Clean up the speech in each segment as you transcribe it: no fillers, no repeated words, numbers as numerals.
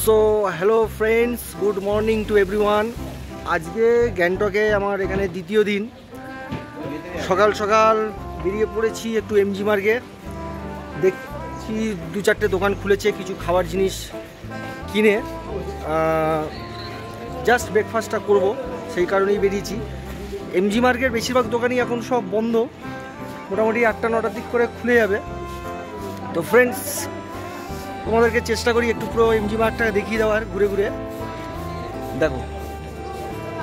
So hello friends, good morning to everyone. আজকে গ্যাংটকে আমার এখানে দ্বিতীয় দিন। সকাল সকাল বেরিয়ে পড়েছি একটু এমজি মার্গে। দেখছি দু চারটে দোকান খুলেছে কিছু খাবার জিনিস কিনে জাস্ট ব্রেকফাস্টটা করব, সেই কারণেই বেরিয়েছি। এমজি মার্গের বেশিরভাগ দোকানই এখন সব বন্ধ, মোটামুটি 8টা-9টার দিক করে খুলে যাবে। তো ফ্রেন্ডস, তোমাদেরকে চেষ্টা করি একটু পুরো এমজি মার্গটা দেখিয়ে দেওয়ার ঘুরে ঘুরে। দেখো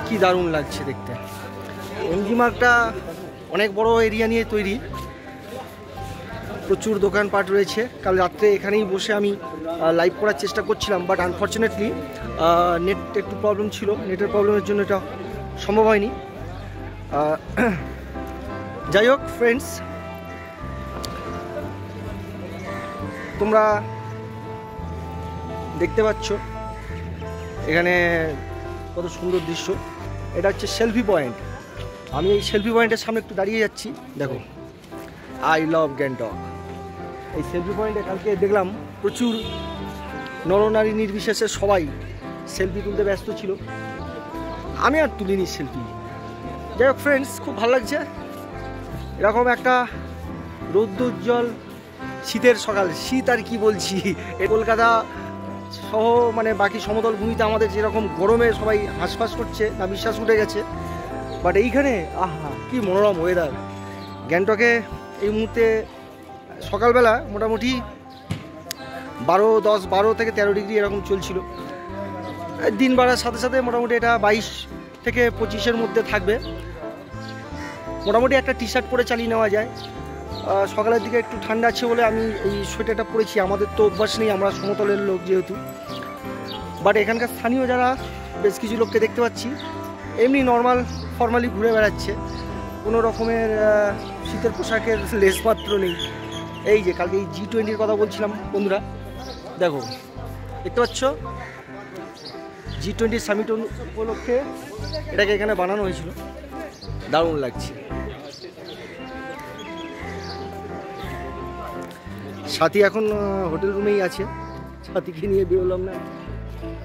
কি দারুণ লাগছে দেখতে। এমজি মার্গটা অনেক বড় এরিয়া নিয়ে তৈরি, প্রচুর দোকানপাট রয়েছে। কাল রাত্রে এখানেই বসে আমি লাইভ করার চেষ্টা করছিলাম, বাট আনফর্চুনেটলি নেট একটু প্রবলেম ছিল। নেটের প্রবলেমের জন্য এটা সম্ভব হয়নি। যাই হোক ফ্রেন্ডস, তোমরা দেখতে পাচ্ছ এখানে কত সুন্দর দৃশ্য। এটা হচ্ছে সেলফি পয়েন্ট। আমি এই সেলফি পয়েন্টের সামনে একটু দাঁড়িয়ে যাচ্ছি। দেখো, আই লাভ গ্যাংটক। এই সেলফি পয়েন্টে কালকে দেখলাম প্রচুর নরনারী নির্বিশেষে সবাই সেলফি তুলতে ব্যস্ত ছিল। আমি আর তুলিনি সেলফি। যাই হোক ফ্রেন্ডস, খুব ভালো লাগছে এরকম একটা রৌদ্রোজ্জ্বল শীতের সকাল। শীত আর কি বলছি, কলকাতা সহ মানে বাকি সমতল ভূমিতে আমাদের যেরকম গরমে সবাই হাঁসফাঁস করছে, না বিশ্বাস উঠে গেছে, বাট এইখানে আহা কি মনোরম ওয়েদার। গ্যাংটকে এই মুহূর্তে সকালবেলা মোটামুটি 12 থেকে 13 ডিগ্রি এরকম চলছিল। দিন বাড়ার সাথে সাথে মোটামুটি এটা 22 থেকে 25-এর মধ্যে থাকবে। মোটামুটি একটা টি শার্ট পরে চালিয়ে নেওয়া যায়। সকালের দিকে একটু ঠান্ডা আছে বলে আমি এই সোয়েটারটা পরেছি। আমাদের তো অভ্যাস নেই, আমরা সমতলের লোক যেহেতু। বাট এখানকার স্থানীয় যারা বেশ কিছু লোককে দেখতে পাচ্ছি এমনি নর্মাল ফর্মালি ঘুরে বেড়াচ্ছে, কোনো রকমের শীতের পোশাকের লেশমাত্র নেই। এই যে কালকে এই G20-র কথা বলছিলাম বন্ধুরা, দেখো দেখতে পাচ্ছ G20 সামিট উপলক্ষে এটাকে এখানে বানানো হয়েছিল। দারুণ লাগছে। সাথী এখন হোটেল রুমেই আছে, সাথীকে নিয়ে বেরোলাম না।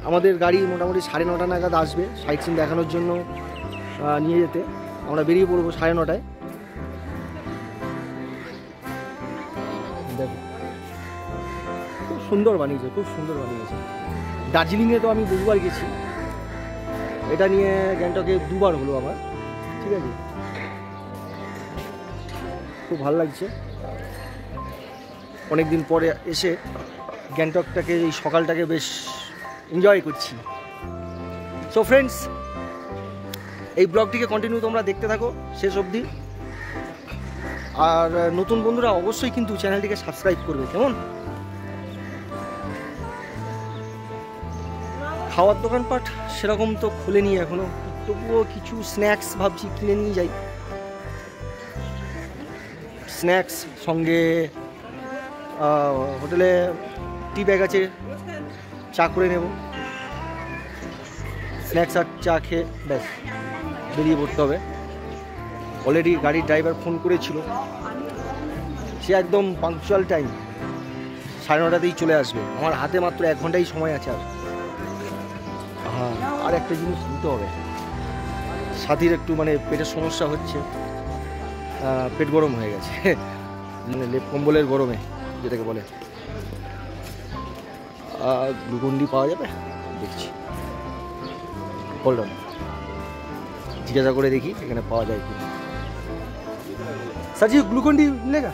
আমাদের গাড়ি মোটামুটি 9:30 নাগাদ আসবে সাইট সিন দেখানোর জন্য নিয়ে যেতে। আমরা বেরিয়ে পড়বো 9:30টায়। দেখো খুব সুন্দর বানিয়েছে, খুব সুন্দর বানিয়েছে। দার্জিলিংয়ে তো আমি বহুবার গেছি, এটা নিয়ে গ্যাংটকে 2বার হলো আমার। ঠিক আছে, খুব ভালো লাগছে। অনেক দিন পরে এসে গ্যাংটকটাকে, এই সকালটাকে বেশ এনজয় করছি। সো ফ্রেন্ডস, এই ব্লগটিকে কন্টিনিউ তোমরা দেখতে থাকো শেষ অবধি। আর নতুন বন্ধুরা অবশ্যই কিন্তু চ্যানেলটিকে সাবস্ক্রাইব করবে, কেমন? খাওয়ার দোকানপাট সেরকম তো খুলেনি এখনো, তবুও কিছু স্ন্যাক্স ভাবছি কিনে নিয়ে যাই। স্ন্যাক্স সঙ্গে হোটেলে টি ব্যাগ আছে, চা করে নেব। স্ন্যাক্স আর চা খেয়ে ব্যাস বেরিয়ে পড়তে হবে। অলরেডি গাড়ির ড্রাইভার ফোন করেছিল, সে একদম পাংচুয়াল টাইম 9:30টাতেই চলে আসবে। আমার হাতে মাত্র 1 ঘন্টাই সময় আছে। হ্যাঁ, আর একটা জিনিস নিতে হবে। সাথীর একটু মানে পেটের সমস্যা হচ্ছে, পেট গরম হয়ে গেছে, মানে লেপ কম্বলের গরমে যেটাকে বলে। গ্লুকন্ডি পাওয়া যাবে দেখছি, হোল্ড অন, জিজ্ঞাসা করে দেখি এখানে পাওয়া যায় কি। স্যার জি গ্লুকন্ডি মিলেগা?